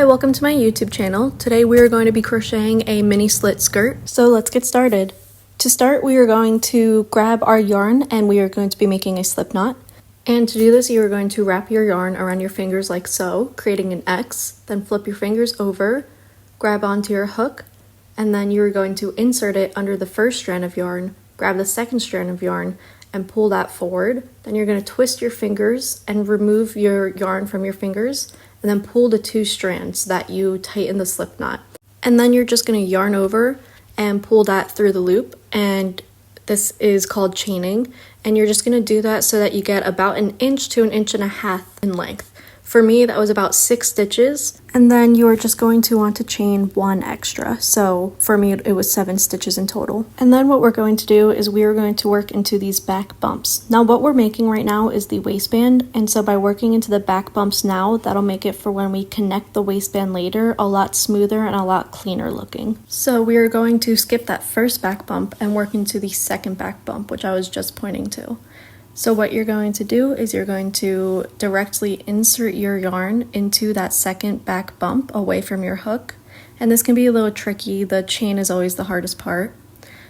welcome to my YouTube channel. Today we are going to be crocheting a mini slit skirt. So let's get started. To start, we are going to grab our yarn and we are going to be making a slip knot. And to do this, you are going to wrap your yarn around your fingers like so, creating an X, then flip your fingers over, grab onto your hook, and then you are going to insert it under the first strand of yarn, grab the second strand of yarn, and pull that forward. Then you're going to twist your fingers and remove your yarn from your fingers, and then pull the two strands so that you tighten the slip knot. And then you're just going to yarn over and pull that through the loop, and this is called chaining. And you're just going to do that so that you get about 1 inch to 1.5 inches in length. For me, that was about 6 stitches, and then you are just going to want to chain 1 extra. So for me, it was 7 stitches in total. And then what we're going to do is we are going to work into these back bumps. Now what we're making right now is the waistband, and so by working into the back bumps now, that'll make it for when we connect the waistband later a lot smoother and a lot cleaner looking. So we are going to skip that first back bump and work into the second back bump, which I was just pointing to. So what you're going to do is you're going to directly insert your yarn into that second back bump away from your hook. And this can be a little tricky. The chain is always the hardest part.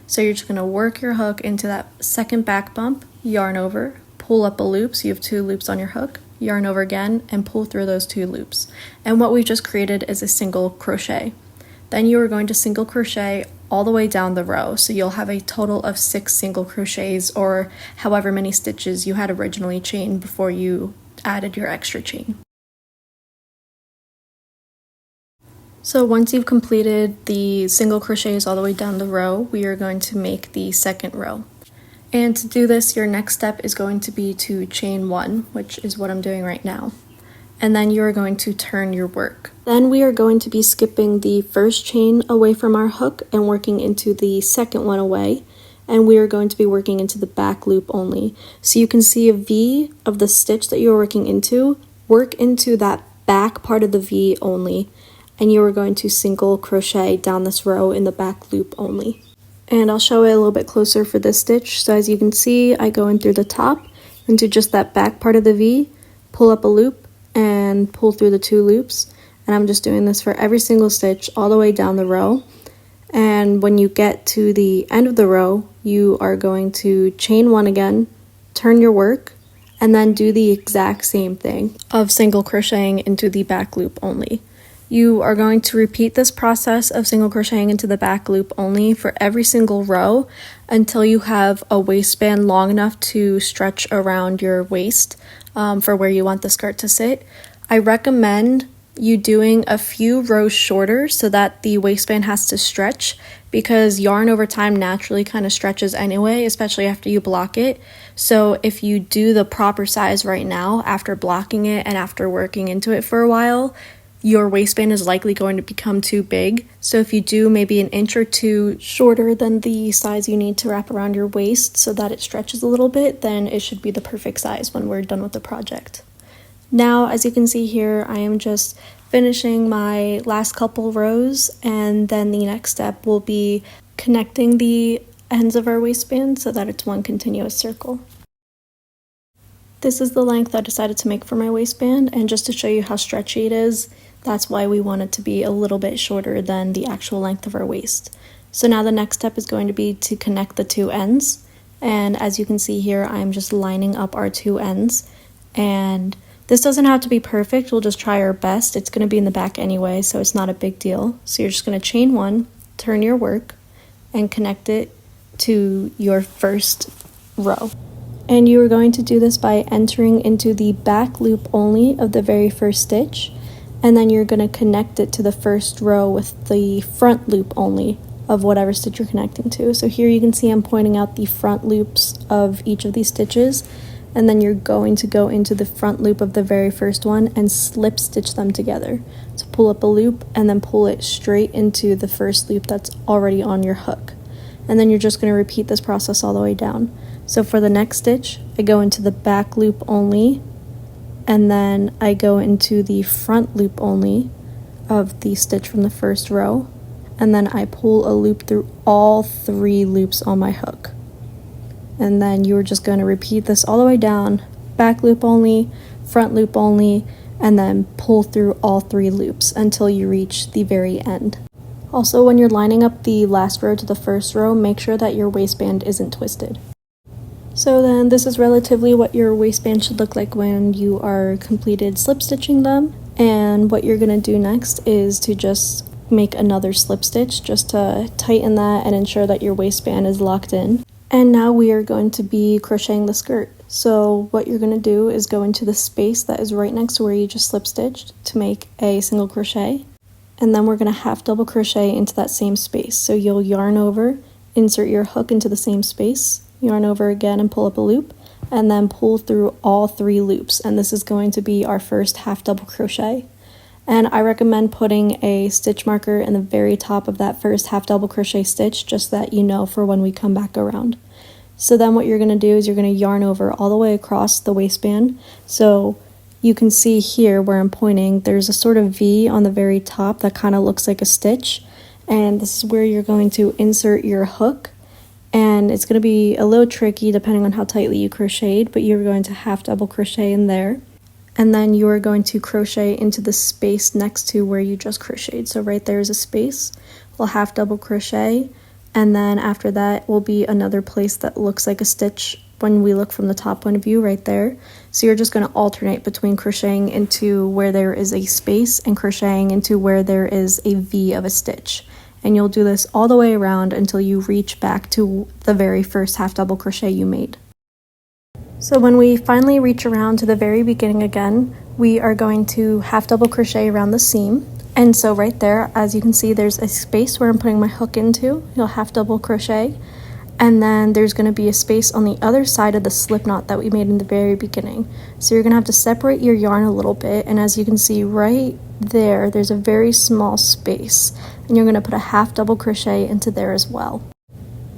So you're just going to work your hook into that second back bump, yarn over, pull up a loop, so you have 2 loops on your hook, yarn over again, and pull through those 2 loops. And what we've just created is a single crochet. Then you are going to single crochet all the way down the row, so you'll have a total of 6 single crochets, or however many stitches you had originally chained before you added your extra chain. So once you've completed the single crochets all the way down the row, we are going to make the second row. And to do this, your next step is going to be to chain 1, which is what I'm doing right now. And then you are going to turn your work. Then we are going to be skipping the first chain away from our hook and working into the second one away, and we are going to be working into the back loop only. So you can see a V of the stitch that you are working into, work into that back part of the V only, and you are going to single crochet down this row in the back loop only. And I'll show it a little bit closer for this stitch. So as you can see, I go in through the top into just that back part of the V, pull up a loop, and pull through the 2 loops. And I'm just doing this for every single stitch all the way down the row. And when you get to the end of the row, you are going to chain 1 again, turn your work, and then do the exact same thing of single crocheting into the back loop only. You are going to repeat this process of single crocheting into the back loop only for every single row until you have a waistband long enough to stretch around your waist for where you want the skirt to sit. I recommend you doing a few rows shorter so that the waistband has to stretch, because yarn over time naturally kind of stretches anyway, especially after you block it. So if you do the proper size right now after blocking it and after working into it for a while, your waistband is likely going to become too big. So if you do maybe 1 inch or 2 shorter than the size you need to wrap around your waist so that it stretches a little bit, then it should be the perfect size when we're done with the project. Now, as you can see here, I am just finishing my last couple rows, and then the next step will be connecting the ends of our waistband so that it's one continuous circle. This is the length I decided to make for my waistband, and just to show you how stretchy it is, that's why we want it to be a little bit shorter than the actual length of our waist. So now the next step is going to be to connect the 2 ends, and as you can see here, I'm just lining up our 2 ends, and this doesn't have to be perfect, we'll just try our best. It's going to be in the back anyway, so it's not a big deal. So you're just going to chain 1, turn your work, and connect it to your first row. And you are going to do this by entering into the back loop only of the very first stitch, and then you're going to connect it to the first row with the front loop only of whatever stitch you're connecting to. So here you can see I'm pointing out the front loops of each of these stitches, and then you're going to go into the front loop of the very first one and slip stitch them together. So pull up a loop and then pull it straight into the first loop that's already on your hook. And then you're just going to repeat this process all the way down. So for the next stitch, I go into the back loop only, and then I go into the front loop only of the stitch from the first row, and then I pull a loop through all 3 loops on my hook. And then you're just going to repeat this all the way down, back loop only, front loop only, and then pull through all 3 loops until you reach the very end. Also, when you're lining up the last row to the first row, make sure that your waistband isn't twisted. So then this is relatively what your waistband should look like when you are completed slip stitching them. And what you're going to do next is to just make another slip stitch just to tighten that and ensure that your waistband is locked in. And now we are going to be crocheting the skirt. So what you're going to do is go into the space that is right next to where you just slip stitched to make a single crochet. And then we're going to half double crochet into that same space. So you'll yarn over, insert your hook into the same space, yarn over again and pull up a loop, and then pull through all 3 loops. And this is going to be our first half double crochet. And I recommend putting a stitch marker in the very top of that first half double crochet stitch, just so that you know for when we come back around. So then what you're going to do is you're going to yarn over all the way across the waistband. So you can see here where I'm pointing, there's a sort of V on the very top that kind of looks like a stitch. And this is where you're going to insert your hook. And it's going to be a little tricky depending on how tightly you crocheted, but you're going to half double crochet in there. And then you are going to crochet into the space next to where you just crocheted. So right there is a space. We'll half double crochet, and then after that will be another place that looks like a stitch when we look from the top point of view right there. So you're just going to alternate between crocheting into where there is a space and crocheting into where there is a V of a stitch. And you'll do this all the way around until you reach back to the very first half double crochet you made. So when we finally reach around to the very beginning again, we are going to half double crochet around the seam. And so right there, as you can see, there's a space where I'm putting my hook into. You'll half double crochet, and then there's going to be a space on the other side of the slip knot that we made in the very beginning. So you're going to have to separate your yarn a little bit, and as you can see right there, there's a very small space, and you're going to put a half double crochet into there as well.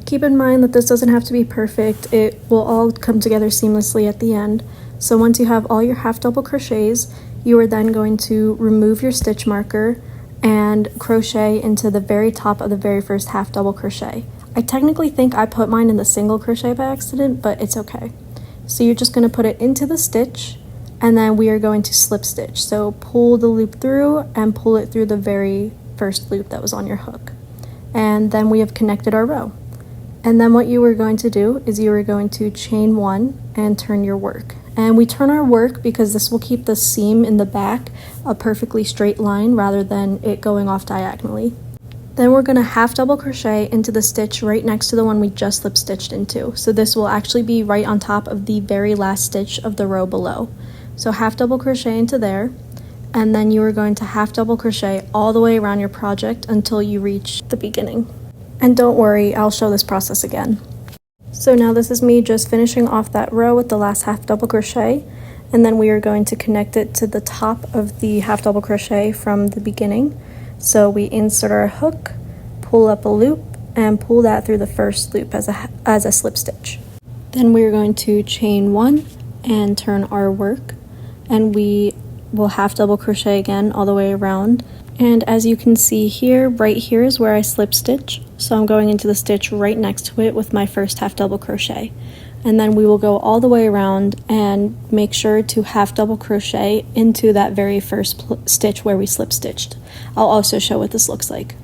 Keep in mind that this doesn't have to be perfect. It will all come together seamlessly at the end. So once you have all your half double crochets, you are then going to remove your stitch marker and crochet into the very top of the very first half double crochet. I technically think I put mine in the single crochet by accident, but it's okay. So you're just going to put it into the stitch, and then we are going to slip stitch. So pull the loop through and pull it through the very first loop that was on your hook. And then we have connected our row. And then what you are going to do is you are going to chain 1 and turn your work. And we turn our work because this will keep the seam in the back a perfectly straight line rather than it going off diagonally. Then we're going to half double crochet into the stitch right next to the one we just slip stitched into. So this will actually be right on top of the very last stitch of the row below. So half double crochet into there, and then you are going to half double crochet all the way around your project until you reach the beginning. And don't worry, I'll show this process again. So now this is me just finishing off that row with the last half double crochet, and then we are going to connect it to the top of the half double crochet from the beginning. So we insert our hook, pull up a loop, and pull that through the first loop as a slip stitch. Then we are going to chain 1 and turn our work, and we will half double crochet again all the way around. And as you can see here, right here is where I slip stitch. So I'm going into the stitch right next to it with my first half double crochet. And then we will go all the way around and make sure to half double crochet into that very first stitch where we slip stitched. I'll also show what this looks like.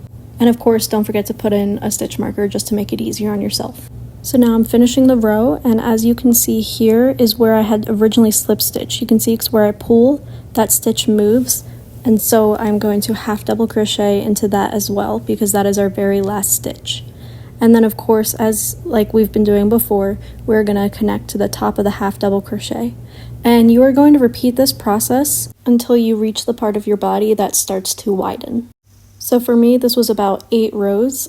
And of course, don't forget to put in a stitch marker just to make it easier on yourself. So now I'm finishing the row, and as you can see here is where I had originally slip stitched. You can see it's where I pull, that stitch moves. And so I'm going to half double crochet into that as well, because that is our very last stitch. And then of course, as like we've been doing before, we're going to connect to the top of the half double crochet. And you are going to repeat this process until you reach the part of your body that starts to widen. So for me, this was about 8 rows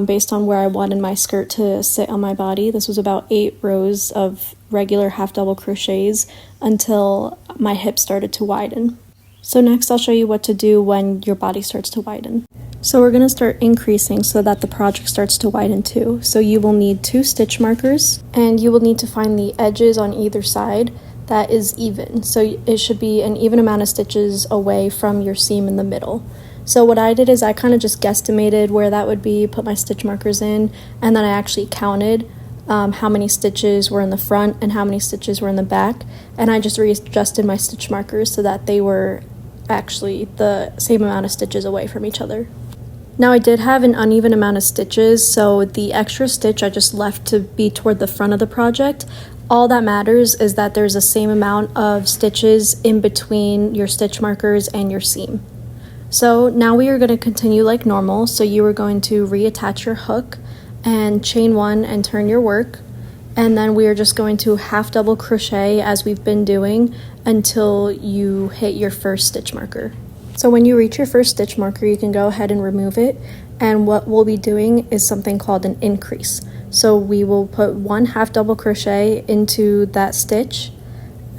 based on where I wanted my skirt to sit on my body. This was about 8 rows of regular half double crochets until my hip started to widen. So next I'll show you what to do when your body starts to widen. So we're going to start increasing so that the project starts to widen too. So you will need 2 stitch markers, and you will need to find the edges on either side that is even. So it should be an even amount of stitches away from your seam in the middle. So what I did is I kind of just guesstimated where that would be, put my stitch markers in, and then I actually counted how many stitches were in the front and how many stitches were in the back, and I just readjusted my stitch markers so that they were actually the same amount of stitches away from each other. Now I did have an uneven amount of stitches, so the extra stitch I just left to be toward the front of the project. All that matters is that there's the same amount of stitches in between your stitch markers and your seam. So now we are going to continue like normal. So you are going to reattach your hook and chain 1 and turn your work, and then we are just going to half double crochet as we've been doing until you hit your first stitch marker. So when you reach your first stitch marker, you can go ahead and remove it, and what we'll be doing is something called an increase. So we will put 1 half double crochet into that stitch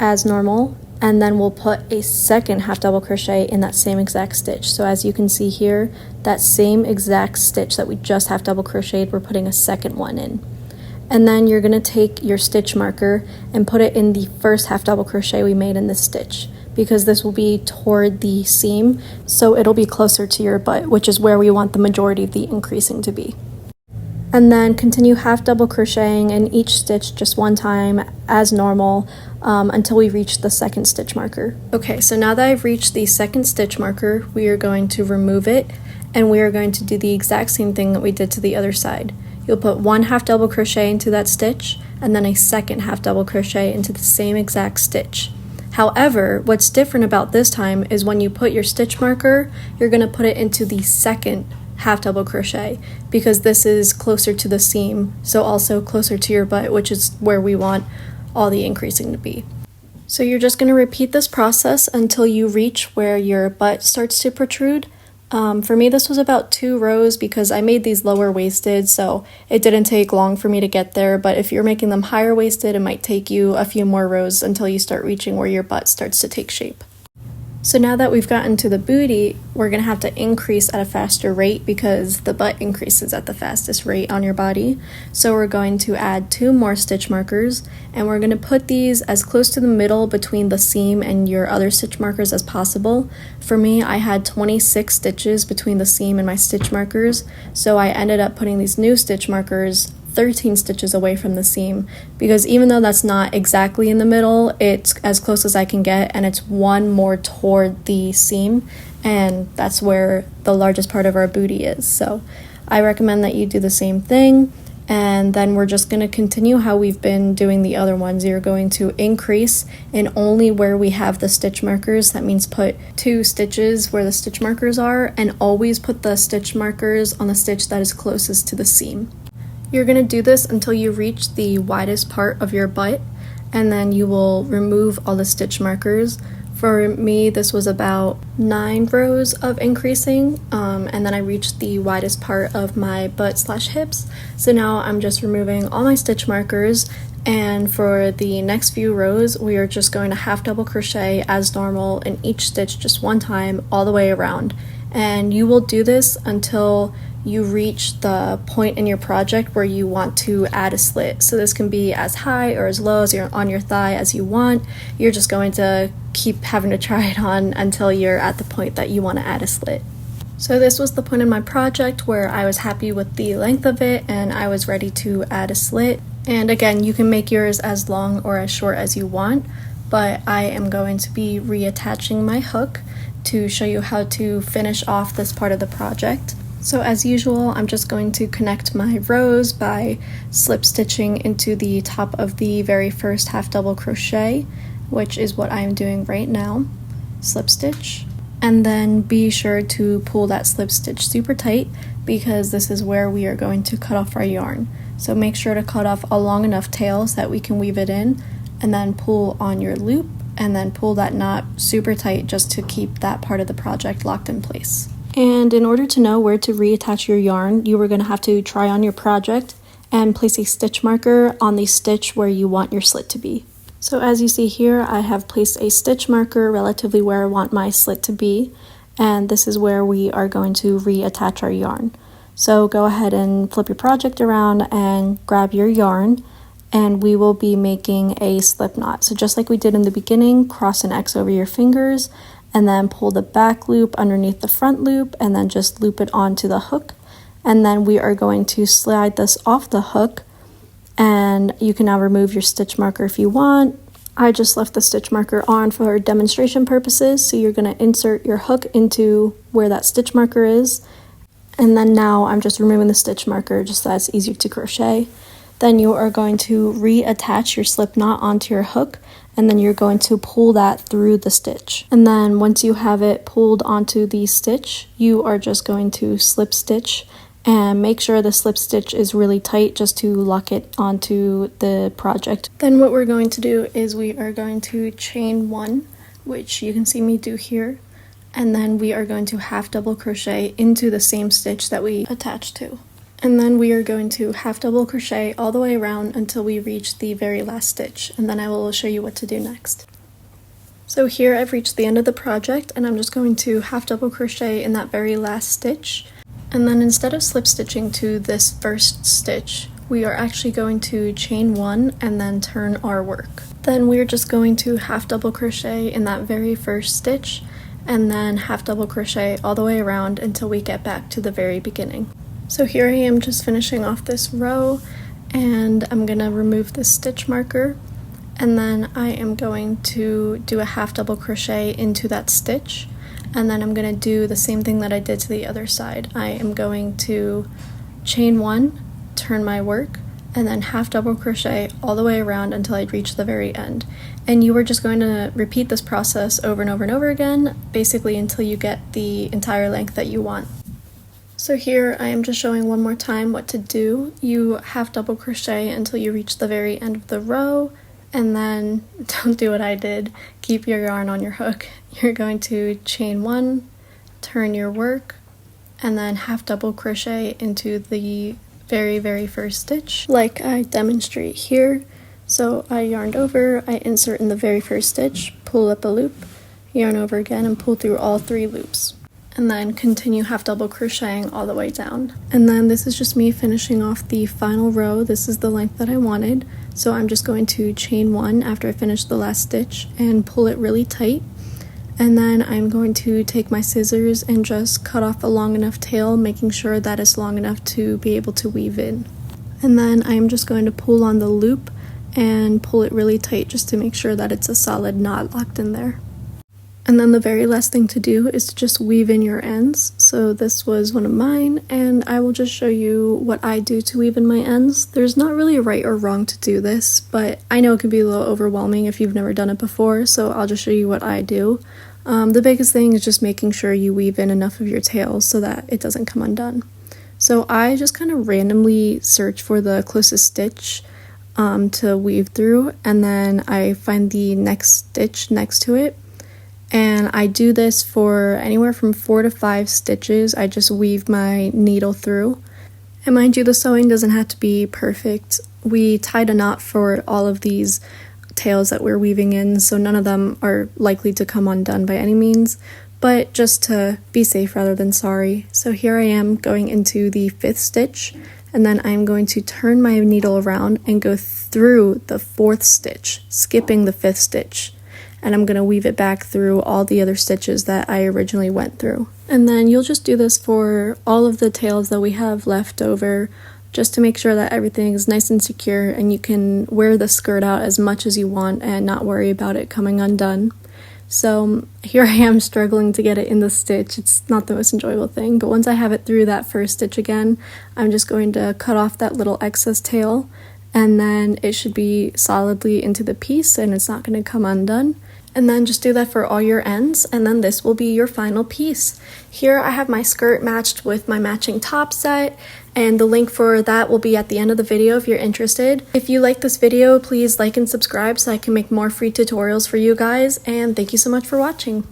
as normal, and then we'll put a second half double crochet in that same exact stitch. So as you can see here, that same exact stitch that we just half double crocheted, we're putting a second one in. And then you're going to take your stitch marker and put it in the first half double crochet we made in this stitch, because this will be toward the seam, so it'll be closer to your butt, which is where we want the majority of the increasing to be. And then continue half double crocheting in each stitch just 1 time as normal until we reach the second stitch marker. Okay, so now that I've reached the second stitch marker, we are going to remove it, and we are going to do the exact same thing that we did to the other side. You'll put 1 half double crochet into that stitch, and then a second half double crochet into the same exact stitch. However, what's different about this time is when you put your stitch marker, you're going to put it into the second half double crochet, because this is closer to the seam, so also closer to your butt, which is where we want all the increasing to be. So you're just going to repeat this process until you reach where your butt starts to protrude. For me, this was about 2 rows because I made these lower waisted, so it didn't take long for me to get there, but if you're making them higher waisted, it might take you a few more rows until you start reaching where your butt starts to take shape. So now that we've gotten to the booty, we're going to have to increase at a faster rate because the butt increases at the fastest rate on your body. So we're going to add 2 more stitch markers, and we're going to put these as close to the middle between the seam and your other stitch markers as possible. For me, I had 26 stitches between the seam and my stitch markers, so I ended up putting these new stitch markers 13 stitches away from the seam, because even though that's not exactly in the middle, it's as close as I can get, and it's 1 more toward the seam, and that's where the largest part of our booty is. So I recommend that you do the same thing, and then we're just going to continue how we've been doing the other ones. You're going to increase in only where we have the stitch markers. That means put 2 stitches where the stitch markers are, and always put the stitch markers on the stitch that is closest to the seam. You're going to do this until you reach the widest part of your butt, and then you will remove all the stitch markers. For me, this was about 9 rows of increasing, and then I reached the widest part of my butt/hips. So now I'm just removing all my stitch markers, and for the next few rows, we are just going to half double crochet as normal in each stitch just 1 time all the way around. And you will do this until you reach the point in your project where you want to add a slit. So this can be as high or as low as you're on your thigh as you want. You're just going to keep having to try it on until you're at the point that you want to add a slit. So this was the point in my project where I was happy with the length of it and I was ready to add a slit. And again, you can make yours as long or as short as you want, but I am going to be reattaching my hook to show you how to finish off this part of the project. So as usual, I'm just going to connect my rows by slip stitching into the top of the very first half double crochet, which is what I'm doing right now. Slip stitch, and then be sure to pull that slip stitch super tight because this is where we are going to cut off our yarn. So make sure to cut off a long enough tail so that we can weave it in, and then pull on your loop and then pull that knot super tight just to keep that part of the project locked in place. And in order to know where to reattach your yarn, you are going to have to try on your project and place a stitch marker on the stitch where you want your slit to be. So as you see here, I have placed a stitch marker relatively where I want my slit to be, and this is where we are going to reattach our yarn. So go ahead and flip your project around and grab your yarn, and we will be making a slip knot. So just like we did in the beginning, cross an X over your fingers, and then pull the back loop underneath the front loop, and then just loop it onto the hook. And then we are going to slide this off the hook and you can now remove your stitch marker if you want. I just left the stitch marker on for demonstration purposes, so you're going to insert your hook into where that stitch marker is, and then now I'm just removing the stitch marker just so that's easier to crochet. Then you are going to reattach your slip knot onto your hook, and then you're going to pull that through the stitch. And then once you have it pulled onto the stitch, you are just going to slip stitch and make sure the slip stitch is really tight just to lock it onto the project. Then what we're going to do is we are going to chain 1, which you can see me do here, and then we are going to half double crochet into the same stitch that we attached to. And then we are going to half double crochet all the way around until we reach the very last stitch, and then I will show you what to do next. So here I've reached the end of the project, and I'm just going to half double crochet in that very last stitch. And then instead of slip stitching to this first stitch, we are actually going to chain 1 and then turn our work. Then we're just going to half double crochet in that very first stitch, and then half double crochet all the way around until we get back to the very beginning. So here I am just finishing off this row, and I'm gonna remove this stitch marker, and then I am going to do a half double crochet into that stitch. And then I'm going to do the same thing that I did to the other side. I am going to chain 1, turn my work, and then half double crochet all the way around until I reach the very end. And you are just going to repeat this process over and over and over again, basically until you get the entire length that you want. So here I am just showing one more time what to do. You half double crochet until you reach the very end of the row, and then don't do what I did, keep your yarn on your hook. You're going to chain 1, turn your work, and then half double crochet into the very first stitch like I demonstrate here. So I yarned over, I insert in the very first stitch, pull up a loop, yarn over again and pull through all 3 loops, and then continue half double crocheting all the way down. And then this is just me finishing off the final row. This is the length that I wanted, so I'm just going to chain 1 after I finish the last stitch and pull it really tight. And then I'm going to take my scissors and just cut off a long enough tail, making sure that it's long enough to be able to weave in. And then I'm just going to pull on the loop and pull it really tight just to make sure that it's a solid knot locked in there. And then the very last thing to do is to just weave in your ends. So this was one of mine, and I will just show you what I do to weave in my ends. There's not really a right or wrong to do this, but I know it can be a little overwhelming if you've never done it before, so I'll just show you what I do. The biggest thing is just making sure you weave in enough of your tails so that it doesn't come undone. So I just kind of randomly search for the closest stitch to weave through, and then I find the next stitch next to it. And I do this for anywhere from 4 to 5 stitches. I just weave my needle through. And mind you, the sewing doesn't have to be perfect. We tied a knot for all of these tails that we're weaving in, so none of them are likely to come undone by any means, but just to be safe rather than sorry. So here I am going into the 5th stitch, and then I'm going to turn my needle around and go through the 4th stitch, skipping the 5th stitch. And I'm going to weave it back through all the other stitches that I originally went through. And then you'll just do this for all of the tails that we have left over, just to make sure that everything is nice and secure and you can wear the skirt out as much as you want and not worry about it coming undone. So here I am struggling to get it in the stitch. It's not the most enjoyable thing, but once I have it through that first stitch again, I'm just going to cut off that little excess tail, and then it should be solidly into the piece and it's not going to come undone. And then just do that for all your ends, and then this will be your final piece. Here I have my skirt matched with my matching top set, and the link for that will be at the end of the video if you're interested. If you like this video, please like and subscribe so I can make more free tutorials for you guys, and thank you so much for watching.